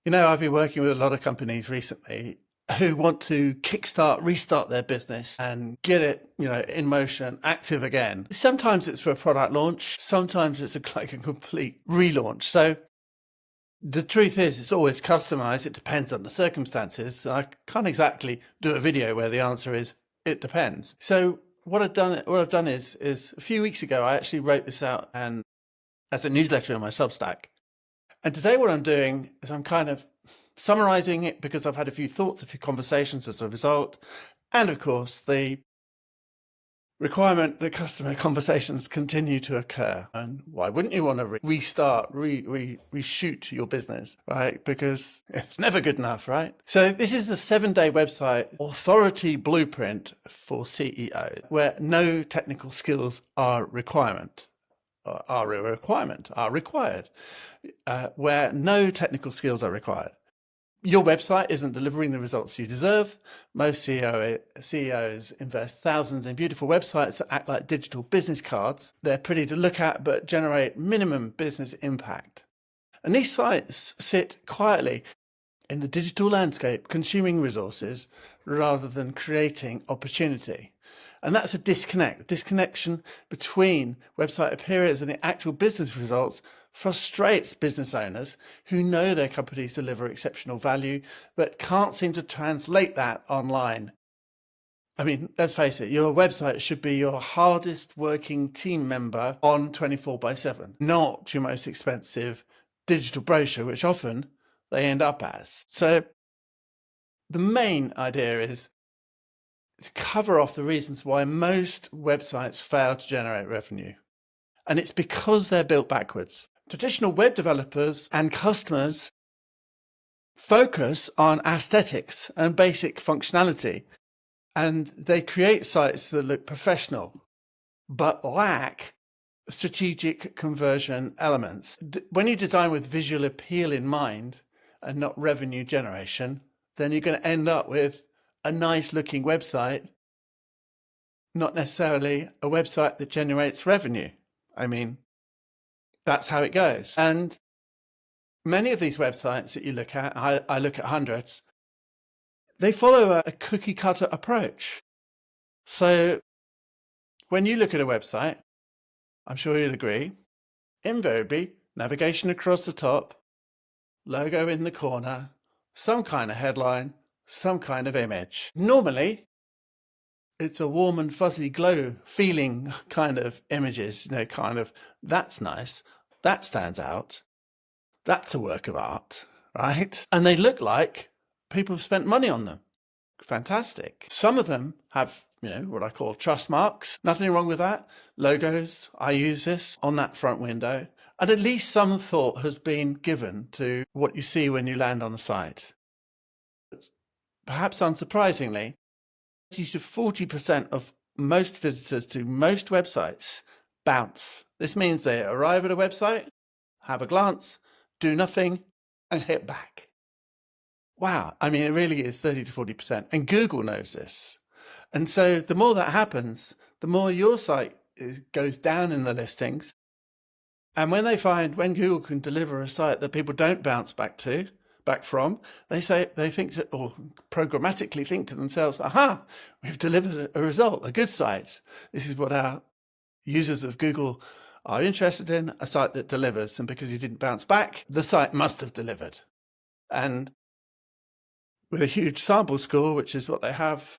I've been working with a lot of companies recently who want to restart their business and get it, in motion, active again. Sometimes it's for a product launch. Sometimes it's like a complete relaunch. So the truth is, it's always customized. It depends on the circumstances. I can't exactly do a video where the answer is, it depends. So what I've done is a few weeks ago, I actually wrote this out and as a newsletter in my Substack. And today what I'm doing is I'm kind of summarizing it because I've had a few thoughts, a few conversations as a result. And of course, the requirement that customer conversations continue to occur. And why wouldn't you want to reshoot your business, right? Because it's never good enough, right? So this is a 7-day website authority blueprint for CEOs where no technical skills are required, where no technical skills are required. Your website isn't delivering the results you deserve. Most CEOs invest thousands in beautiful websites that act like digital business cards. They're pretty to look at, but generate minimum business impact. And these sites sit quietly in the digital landscape, consuming resources rather than creating opportunity. And that's a disconnection between website appearance and the actual business results frustrates business owners who know their companies deliver exceptional value, but can't seem to translate that online. I mean, let's face it, your website should be your hardest working team member on 24/7, not your most expensive digital brochure, which often they end up as. So the main idea is to cover off the reasons why most websites fail to generate revenue. And it's because they're built backwards. Traditional web developers and customers focus on aesthetics and basic functionality, and they create sites that look professional, but lack strategic conversion elements. When you design with visual appeal in mind and not revenue generation, then you're going to end up with a nice looking website, not necessarily a website that generates revenue. I mean, that's how it goes. And many of these websites that you look at, I look at hundreds, they follow a cookie cutter approach. So when you look at a website, I'm sure you'll agree, invariably, navigation across the top, logo in the corner, some kind of headline, some kind of image. Normally, it's a warm and fuzzy glow feeling kind of images, kind of, that's nice, that stands out, that's a work of art, right? And they look like people have spent money on them. Fantastic. Some of them have, what I call trust marks. Nothing wrong with that. Logos, I use this on that front window. And at least some thought has been given to what you see when you land on a site. Perhaps unsurprisingly, 30 to 40% of most visitors to most websites bounce. This means they arrive at a website, have a glance, do nothing, and hit back. Wow. I mean, it really is 30 to 40%. And Google knows this. And so the more that happens, the more your site goes down in the listings. And when Google can deliver a site that people don't bounce back from, they think that, or programmatically think to themselves, aha, we've delivered a result, a good site. This is what our users of Google are interested in, a site that delivers. And because you didn't bounce back, the site must have delivered. And with a huge sample score, which is what they have,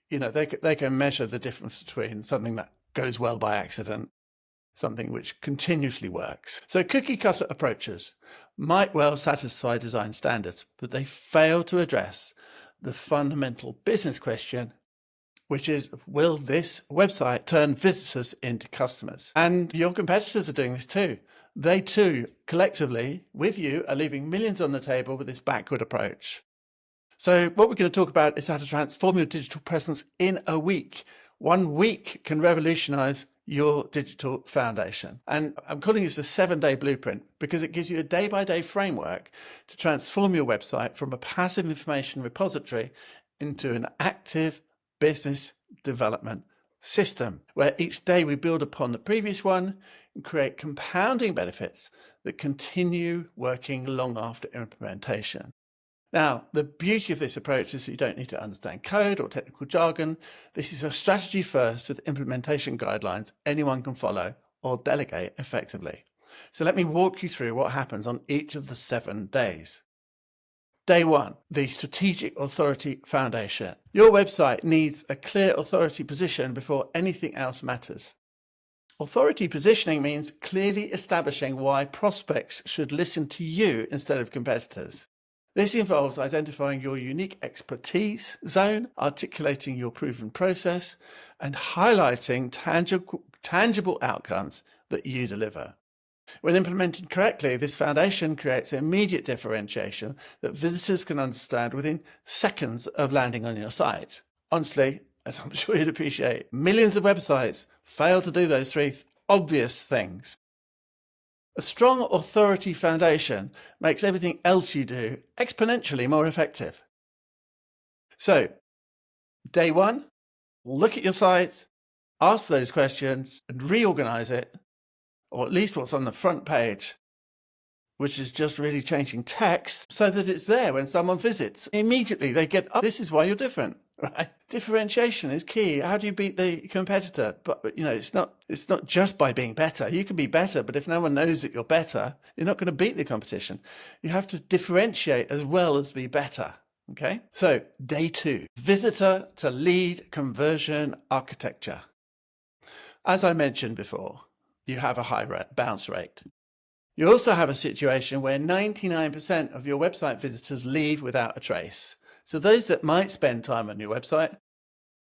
they can measure the difference between something that goes well by accident, something which continuously works. So cookie cutter approaches might well satisfy design standards, but they fail to address the fundamental business question, which is, will this website turn visitors into customers? And your competitors are doing this too. They too, collectively, with you, are leaving millions on the table with this backward approach. So what we're going to talk about is how to transform your digital presence in a week. 1 week can revolutionize your digital foundation. And I'm calling this a 7-day blueprint because it gives you a day-by-day framework to transform your website from a passive information repository into an active business development system, where each day we build upon the previous one and create compounding benefits that continue working long after implementation. Now, the beauty of this approach is that you don't need to understand code or technical jargon. This is a strategy first with implementation guidelines anyone can follow or delegate effectively. So let me walk you through what happens on each of the 7 days. Day 1, the strategic authority foundation. Your website needs a clear authority position before anything else matters. Authority positioning means clearly establishing why prospects should listen to you instead of competitors. This involves identifying your unique expertise zone, articulating your proven process, and highlighting tangible outcomes that you deliver. When implemented correctly, this foundation creates immediate differentiation that visitors can understand within seconds of landing on your site. Honestly, as I'm sure you'd appreciate, millions of websites fail to do those 3 obvious things. A strong authority foundation makes everything else you do exponentially more effective. So, day 1, look at your site, ask those questions, and reorganize it, or at least what's on the front page, which is just really changing text so that it's there when someone visits. Immediately they get, oh, this is why you're different, right? Differentiation is key. How do you beat the competitor? But it's not just by being better. You can be better, but if no one knows that you're better, you're not going to beat the competition. You have to differentiate as well as be better. Okay. So day 2, visitor to lead conversion architecture. As I mentioned before, you have a high bounce rate. You also have a situation where 99% of your website visitors leave without a trace. So those that might spend time on your website,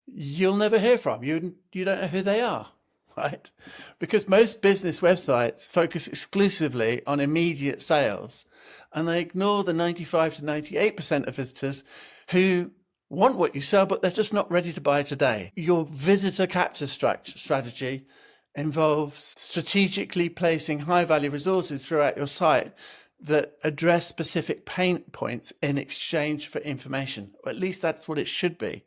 you'll never hear from. You don't know who they are, right? Because most business websites focus exclusively on immediate sales, and they ignore the 95 to 98% of visitors who want what you sell, but they're just not ready to buy today. Your visitor capture strategy involves strategically placing high-value resources throughout your site that address specific pain points in exchange for information, or at least that's what it should be.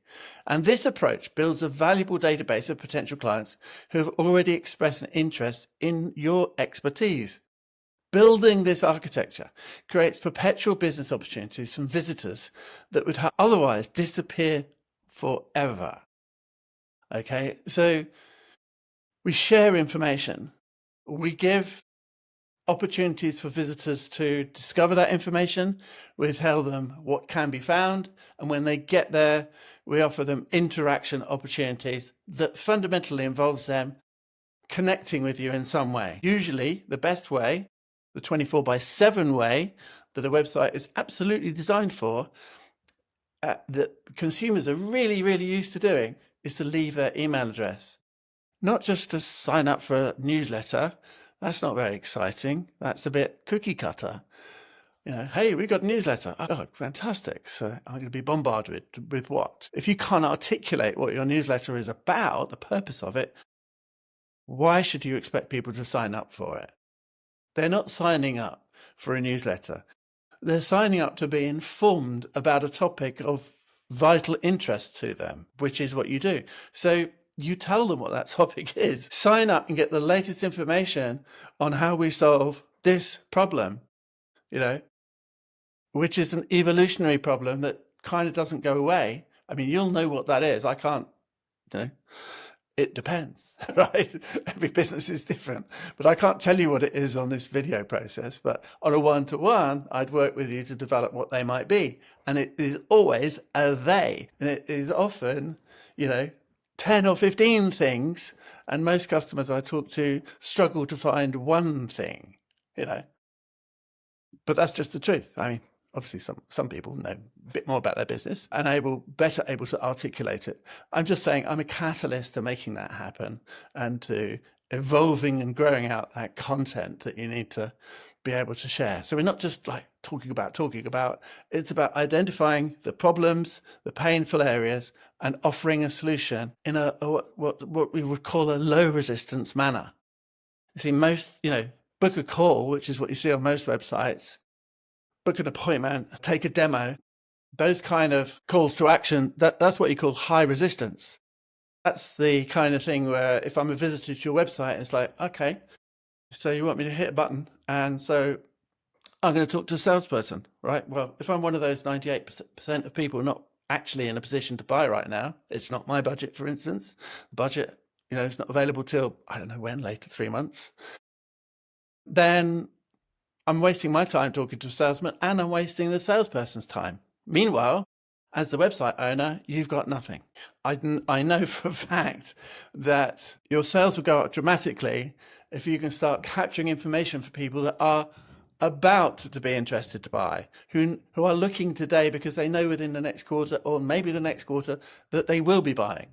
And this approach builds a valuable database of potential clients who have already expressed an interest in your expertise. Building this architecture creates perpetual business opportunities from visitors that would otherwise disappear forever. Okay, so we share information. We give opportunities for visitors to discover that information. We tell them what can be found. And when they get there, we offer them interaction opportunities that fundamentally involves them connecting with you in some way. Usually the best way, the 24/7 way that a website is absolutely designed for, that consumers are really, really used to doing, is to leave their email address. Not just to sign up for a newsletter. That's not very exciting. That's a bit cookie cutter. Hey, we got a newsletter. Oh, fantastic. So I'm going to be bombarded with what? If you can't articulate what your newsletter is about, the purpose of it, why should you expect people to sign up for it? They're not signing up for a newsletter. They're signing up to be informed about a topic of vital interest to them, which is what you do. So you tell them what that topic is. Sign up and get the latest information on how we solve this problem, which is an evolutionary problem that kind of doesn't go away. I mean, you'll know what that is. I can't, it depends, right? Every business is different, but I can't tell you what it is on this video process. But on a one-to-one, I'd work with you to develop what they might be. And it is always a they, and it is often, 10 or 15 things, and most customers I talk to struggle to find one thing, but that's just the truth. I mean, obviously some people know a bit more about their business and better able to articulate it. I'm just saying I'm a catalyst to making that happen and to evolving and growing out that content that you need to be able to share. So we're not just like talking about, it's about identifying the problems, the painful areas, and offering a solution in what we would call a low resistance manner. You see, most, book a call, which is what you see on most websites, book an appointment, take a demo, those kind of calls to action, that's what you call high resistance. That's the kind of thing where if I'm a visitor to your website, it's like, okay, so you want me to hit a button And so I'm going to talk to a salesperson, right? Well, if I'm one of those 98% of people not actually in a position to buy right now, it's not my budget, for instance. The budget, it's not available till, I don't know when, later, 3 months. Then I'm wasting my time talking to a salesman and I'm wasting the salesperson's time. Meanwhile, as the website owner, you've got nothing. I know for a fact that your sales will go up dramatically if you can start capturing information for people that are about to be interested to buy, who are looking today because they know within the next quarter or maybe the next quarter that they will be buying.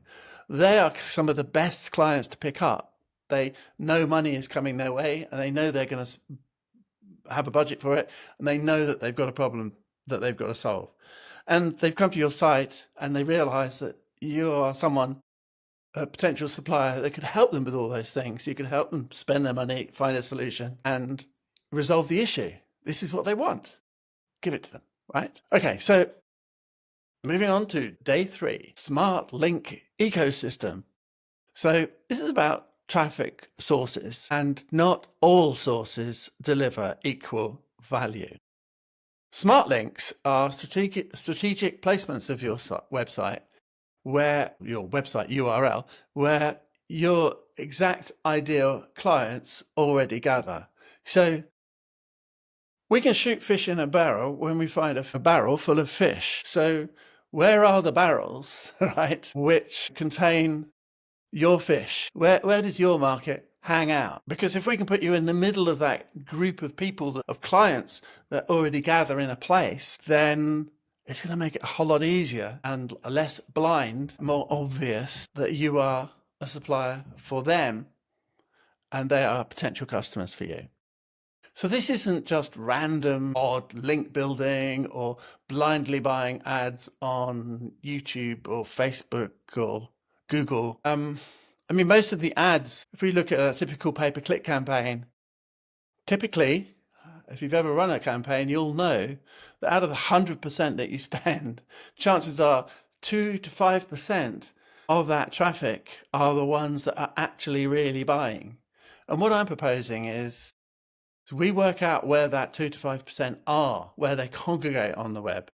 They are some of the best clients to pick up. They know money is coming their way and they know they're going to have a budget for it, and they know that they've got a problem that they've got to solve. And they've come to your site and they realize that you are someone, a potential supplier that could help them with all those things. You can help them spend their money, find a solution, and resolve the issue. This is what they want. Give it to them, right? Okay, so moving on to day 3, smart link ecosystem. So this is about traffic sources, and not all sources deliver equal value. Smart links are strategic placements of your website, where your website URL, where your exact ideal clients already gather. So we can shoot fish in a barrel when we find a barrel full of fish. So where are the barrels, right, which contain your fish? Where does your market hang out? Because if we can put you in the middle of that group of people, of clients that already gather in a place, then it's going to make it a whole lot easier and less blind, more obvious that you are a supplier for them and they are potential customers for you. So this isn't just random odd link building or blindly buying ads on YouTube or Facebook or Google. Most of the ads, if we look at a typical pay-per-click campaign, typically, if you've ever run a campaign, you'll know that out of the 100% that you spend, chances are 2 to 5% of that traffic are the ones that are actually really buying. And what I'm proposing is we work out where that 2 to 5% are, where they congregate on the web.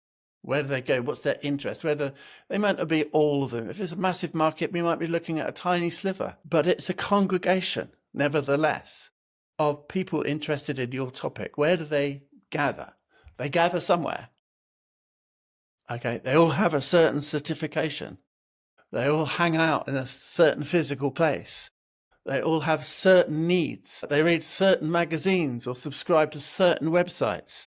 Where do they go? What's their interest? They might not be all of them. If it's a massive market, we might be looking at a tiny sliver, but it's a congregation, nevertheless, of people interested in your topic. Where do they gather? They gather somewhere. Okay, they all have a certain certification. They all hang out in a certain physical place. They all have certain needs. They read certain magazines or subscribe to certain websites.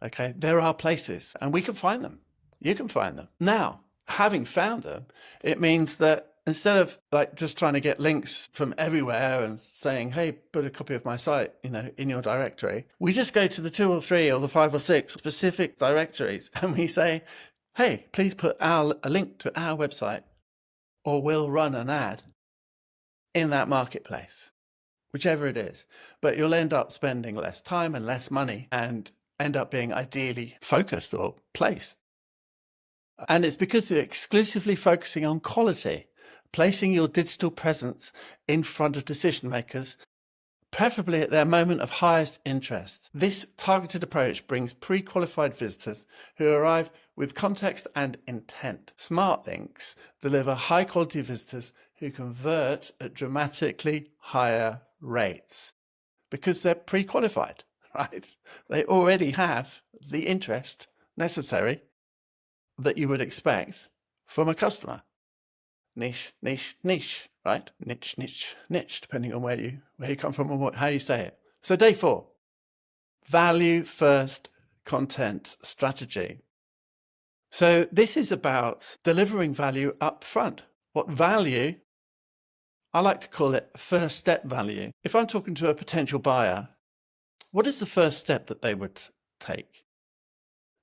Okay, there are places and we can find them. You can find them. Now, having found them, it means that instead of just trying to get links from everywhere and saying, hey, put a copy of my site, in your directory, we just go to the 2 or 3 or the 5 or 6 specific directories and we say, hey, please put a link to our website or we'll run an ad in that marketplace, whichever it is. But you'll end up spending less time and less money and end up being ideally focused or placed. And it's because you're exclusively focusing on quality, placing your digital presence in front of decision makers, preferably at their moment of highest interest. This targeted approach brings pre-qualified visitors who arrive with context and intent. Smart links deliver high quality visitors who convert at dramatically higher rates because they're pre-qualified. Right? They already have the interest necessary that you would expect from a customer. Niche, niche, niche, right? Niche, niche, niche, depending on where you come from and how you say it. So day 4, value first content strategy. So this is about delivering value up front. What value? I like to call it first step value. If I'm talking to a potential buyer, what is the first step that they would take?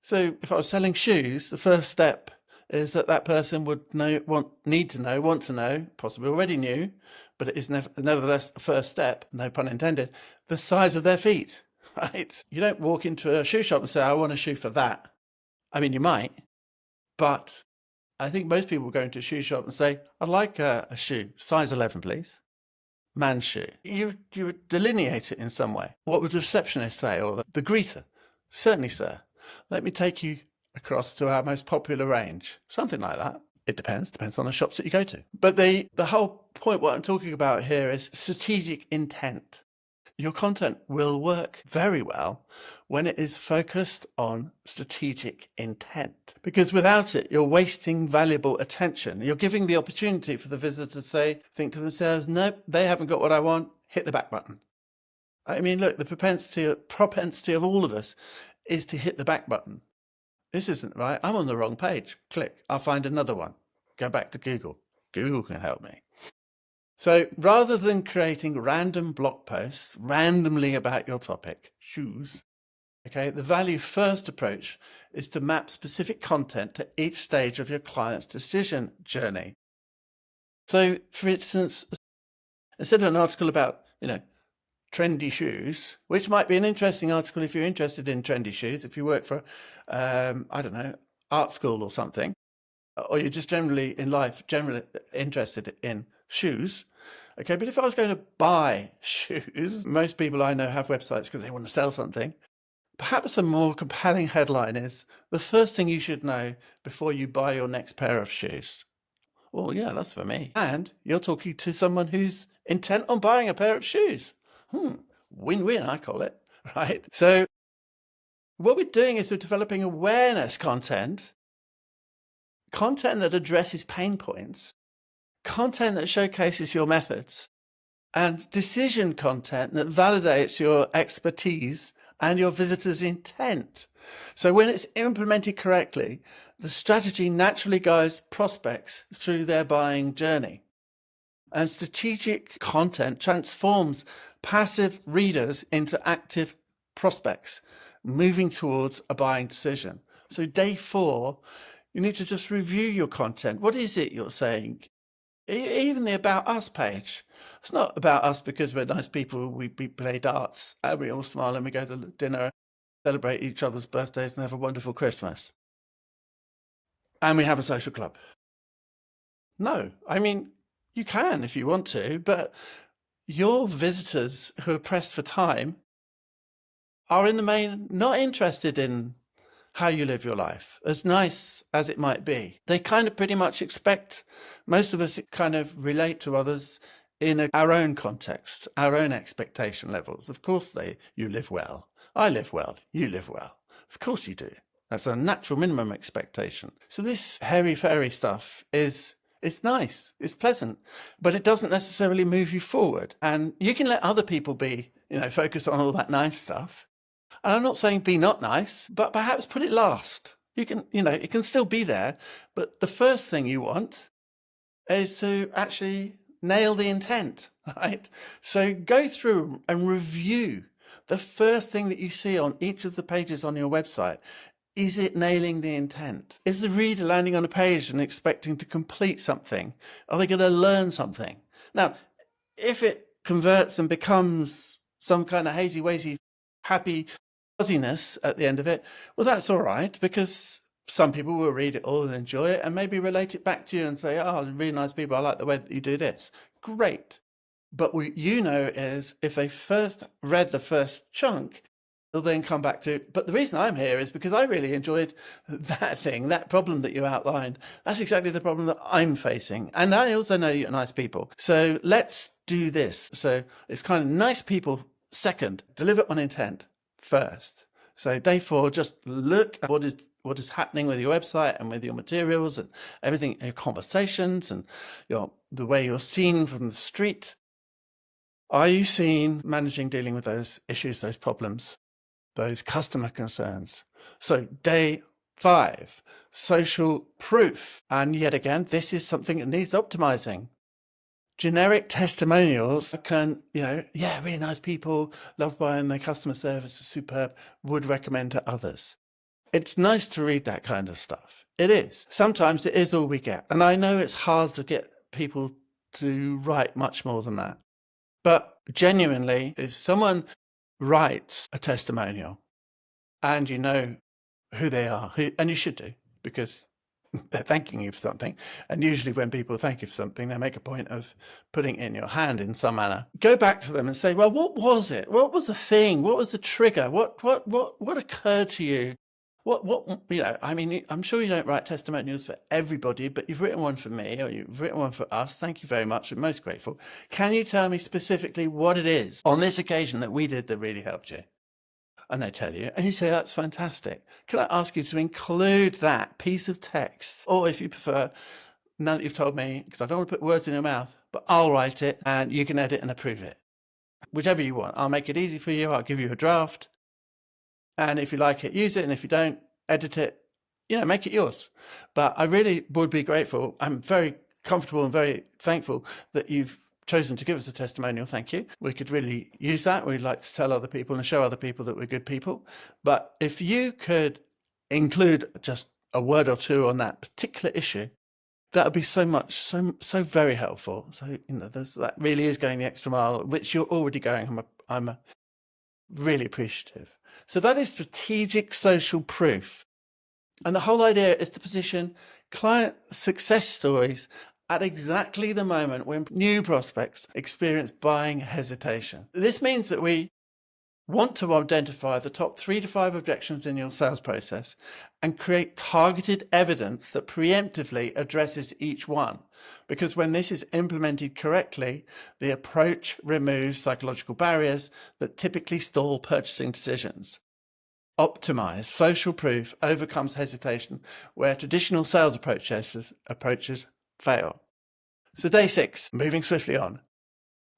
So if I was selling shoes, the first step is that person would want to know, possibly already knew, but it is nevertheless the first step, no pun intended, the size of their feet, right? You don't walk into a shoe shop and say, I want a shoe for that. I mean, you might, but I think most people go into a shoe shop and say, I'd like a shoe, size 11, please. man's shoe. You would delineate it in some way. What would the receptionist say, or the greeter? Certainly, sir. Let me take you across to our most popular range. Something like that. It depends on the shops that you go to. But the whole point, what I'm talking about here, is strategic intent. Your content will work very well when it is focused on strategic intent, because without it, you're wasting valuable attention. You're giving the opportunity for the visitor to think to themselves, nope, they haven't got what I want, hit the back button. I mean, look, the propensity of all of us is to hit the back button. This isn't right. I'm on the wrong page. Click. I'll find another one. Go back to Google. Google can help me. So rather than creating random blog posts randomly about your topic, shoes, okay, the value first approach is to map specific content to each stage of your client's decision journey. So, for instance, instead of an article about, trendy shoes, which might be an interesting article if you're interested in trendy shoes, if you work for, art school or something, or you're just generally interested in shoes. Okay, but if I was going to buy shoes, most people I know have websites because they want to sell something. Perhaps a more compelling headline is the first thing you should know before you buy your next pair of shoes. Well, yeah, that's for me. And you're talking to someone who's intent on buying a pair of shoes. Win-win, I call it, right? So what we're doing is we're developing awareness content that addresses pain points, content that showcases your methods, and decision content that validates your expertise and your visitor's intent. So when it's implemented correctly, the strategy naturally guides prospects through their buying journey. And strategic content transforms passive readers into active prospects, moving towards a buying decision. So day 4, you need to just review your content. What is it you're saying? Even the About Us page. It's not about us because we're nice people, we play darts, and we all smile and we go to dinner, celebrate each other's birthdays and have a wonderful Christmas. And we have a social club. No, I mean, you can if you want to, but your visitors who are pressed for time are in the main not interested in how you live your life, as nice as it might be. They kind of pretty much expect, most of us kind of relate to others in our own context, our own expectation levels. Of course you live well, I live well, you live well. Of course you do. That's a natural minimum expectation. So this hairy-fairy stuff it's nice, it's pleasant, but it doesn't necessarily move you forward. And you can let other people be, focus on all that nice stuff. And I'm not saying be not nice, but perhaps put it last. You can, it can still be there, but the first thing you want is to actually nail the intent, right? So go through and review the first thing that you see on each of the pages on your website. Is it nailing the intent? Is the reader landing on a page and expecting to complete something? Are they going to learn something? Now, if it converts and becomes some kind of hazy-wazy, happy fuzziness at the end of it, well, that's all right, because some people will read it all and enjoy it and maybe relate it back to you and say, oh, really nice people, I like the way that you do this. Great. But what is if they first read the first chunk, they'll then come back to, but the reason I'm here is because I really enjoyed that problem that you outlined. That's exactly the problem that I'm facing. And I also know you're nice people. So let's do this. So it's kind of nice people second, deliver on intent first. So day 4, just look at what is happening with your website and with your materials and everything, your conversations and the way you're seen from the street. Are you seen dealing with those issues, those problems, those customer concerns? So day 5, social proof. And yet again, this is something that needs optimizing. Generic testimonials can, really nice people, loved by them, their customer service was superb, would recommend to others. It's nice to read that kind of stuff. It is. Sometimes it is all we get. And I know it's hard to get people to write much more than that. But genuinely, if someone writes a testimonial and you know who they are, and you should do, because they're thanking you for something. And usually when people thank you for something, they make a point of putting it in your hand in some manner. Go back to them and say, well, what was it? What was the thing? What was the trigger? What occurred to you? I mean, I'm sure you don't write testimonials for everybody, but you've written one for me or you've written one for us. Thank you very much. I'm most grateful. Can you tell me specifically what it is on this occasion that we did that really helped you? And they tell you, and you say, that's fantastic. Can I ask you to include that piece of text? Or if you prefer, now that you've told me, because I don't want to put words in your mouth, but I'll write it and you can edit and approve it. Whichever you want. I'll make it easy for you. I'll give you a draft. And if you like it, use it. And if you don't, edit it, make it yours. But I really would be grateful. I'm very comfortable and very thankful that you've chosen to give us a testimonial. Thank you. We could really use that. We'd like to tell other people and show other people that we're good people. But if you could include just a word or two on that particular issue, that would be so very helpful. So, that really is going the extra mile, which you're already going. I'm really appreciative. So that is strategic social proof. And the whole idea is to position client success stories at exactly the moment when new prospects experience buying hesitation. This means that we want to identify the top 3 to 5 objections in your sales process and create targeted evidence that preemptively addresses each one. Because when this is implemented correctly, the approach removes psychological barriers that typically stall purchasing decisions. Optimized social proof overcomes hesitation where traditional sales approaches fail. So day 6, moving swiftly on,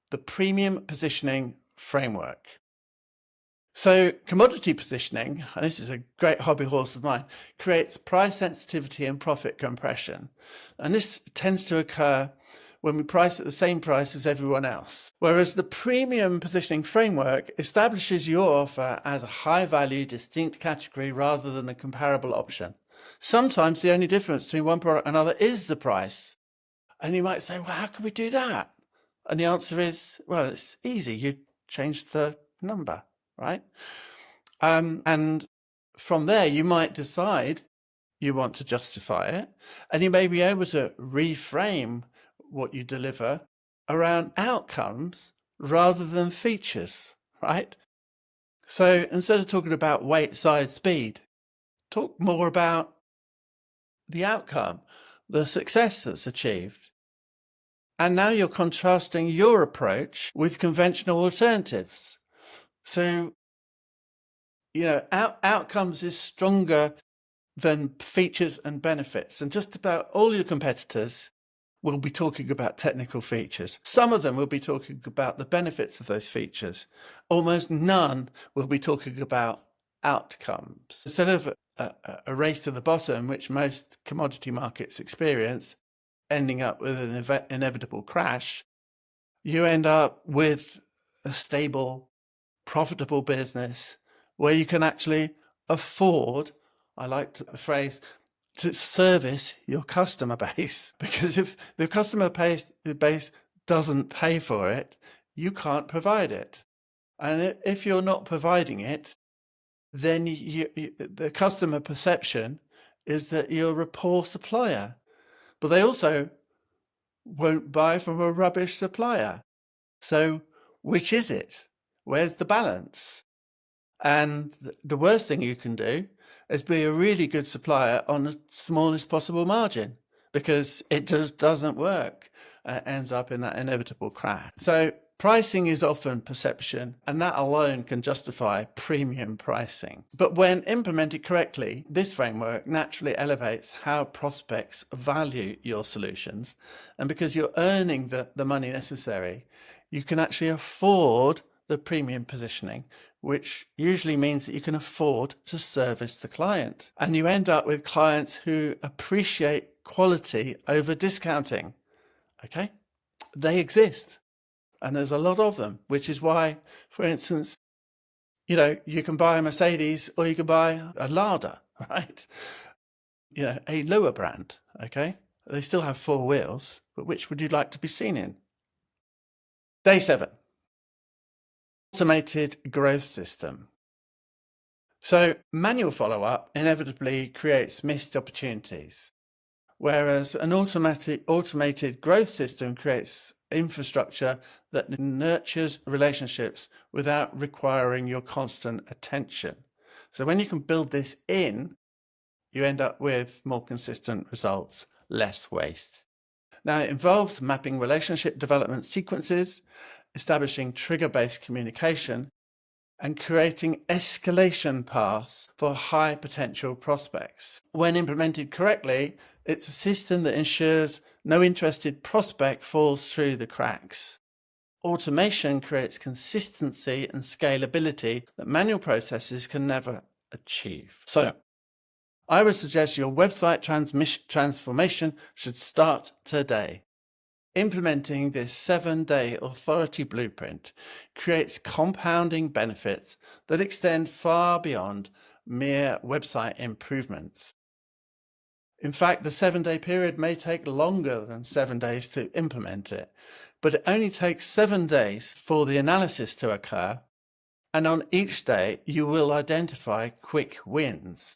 the premium positioning framework. So commodity positioning, and this is a great hobby horse of mine, creates price sensitivity and profit compression. And this tends to occur when we price at the same price as everyone else. Whereas the premium positioning framework establishes your offer as a high value, distinct category rather than a comparable option. Sometimes the only difference between one product and another is the price. And you might say, well, how can we do that? And the answer is, well, it's easy. You change the number, right? And from there, you might decide you want to justify it, and you may be able to reframe what you deliver around outcomes rather than features, right? So instead of talking about weight, size, speed, talk more about the outcome, the success that's achieved. And now you're contrasting your approach with conventional alternatives. So, outcomes is stronger than features and benefits. And just about all your competitors will be talking about technical features. Some of them will be talking about the benefits of those features. Almost none will be talking about outcomes. Instead of a race to the bottom, which most commodity markets experience, ending up with an inevitable crash, you end up with a stable, profitable business where you can actually afford, I like the phrase, to service your customer base. Because if the customer base doesn't pay for it, you can't provide it. And if you're not providing it, then the customer perception is that you're a poor supplier. But they also won't buy from a rubbish supplier. So which is it? Where's the balance? And the worst thing you can do is be a really good supplier on the smallest possible margin, because it just doesn't work. It ends up in that inevitable crash. So pricing is often perception, and that alone can justify premium pricing. But when implemented correctly, this framework naturally elevates how prospects value your solutions. And because you're earning the money necessary, you can actually afford the premium positioning, which usually means that you can afford to service the client. And you end up with clients who appreciate quality over discounting. Okay? They exist. And there's a lot of them, which is why, for instance, you can buy a Mercedes or you can buy a Lada, right? A lower brand. Okay? They still have 4 wheels, but which would you like to be seen in? Day 7. Automated growth system. So manual follow-up inevitably creates missed opportunities. whereas an automated growth system creates infrastructure that nurtures relationships without requiring your constant attention. So when you can build this in, you end up with more consistent results, less waste. Now, it involves mapping relationship development sequences, establishing trigger-based communication, and creating escalation paths for high potential prospects. When implemented correctly, it's a system that ensures no interested prospect falls through the cracks. Automation creates consistency and scalability that manual processes can never achieve. So, I would suggest your website transformation should start today. Implementing this 7-day authority blueprint creates compounding benefits that extend far beyond mere website improvements. In fact, the 7-day period may take longer than 7 days to implement it, but it only takes 7 days for the analysis to occur, and on each day you will identify quick wins.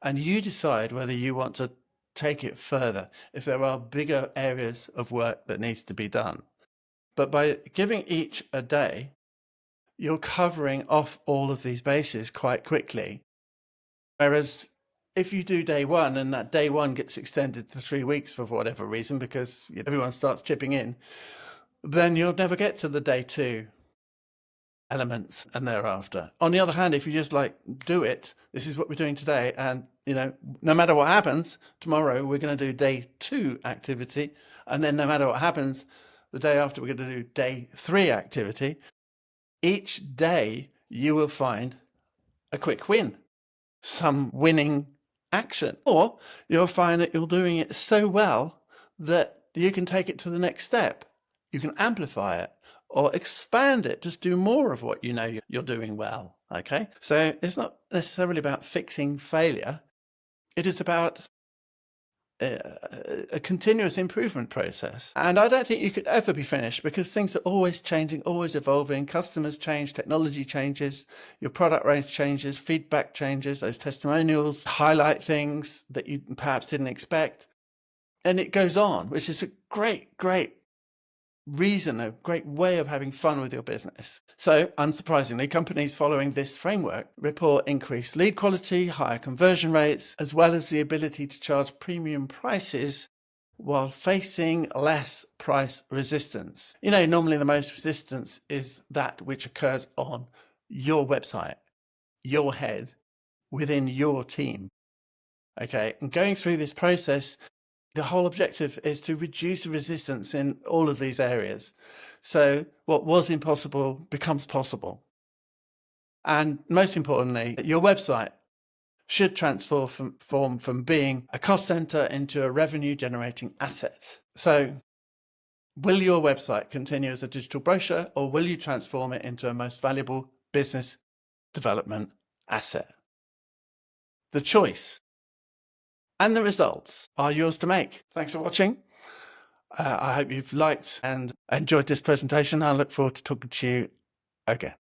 And you decide whether you want to take it further if there are bigger areas of work that needs to be done. But by giving each a day, you're covering off all of these bases quite quickly. Whereas if you do day one and that day one gets extended to 3 weeks for whatever reason, because everyone starts chipping in, then you'll never get to the day two elements and thereafter. On the other hand, if you just do it, this is what we're doing today, and no matter what happens tomorrow, we're going to do day 2 activity, and then no matter what happens the day after, we're going to do day 3 activity. Each day you will find a quick win, some winning action, or you'll find that you're doing it so well that you can take it to the next step. You can amplify it or expand it, just do more of what you know you're doing well. Okay, so it's not necessarily about fixing failure. It is about a continuous improvement process. And I don't think you could ever be finished, because things are always changing, always evolving. Customers change, technology changes, your product range changes, feedback changes, those testimonials highlight things that you perhaps didn't expect. And it goes on, which is a great reason, a great way of having fun with your business. So unsurprisingly, companies following this framework report increased lead quality, higher conversion rates, as well as the ability to charge premium prices while facing less price resistance. Normally the most resistance is that which occurs on your website, your head, within your team. Okay, and going through this process, the whole objective is to reduce the resistance in all of these areas. So what was impossible becomes possible. And most importantly, your website should transform from being a cost center into a revenue generating asset. So will your website continue as a digital brochure, or will you transform it into a most valuable business development asset? The choice and the results are yours to make. Thanks for watching. I hope you've liked and enjoyed this presentation. I look forward to talking to you again.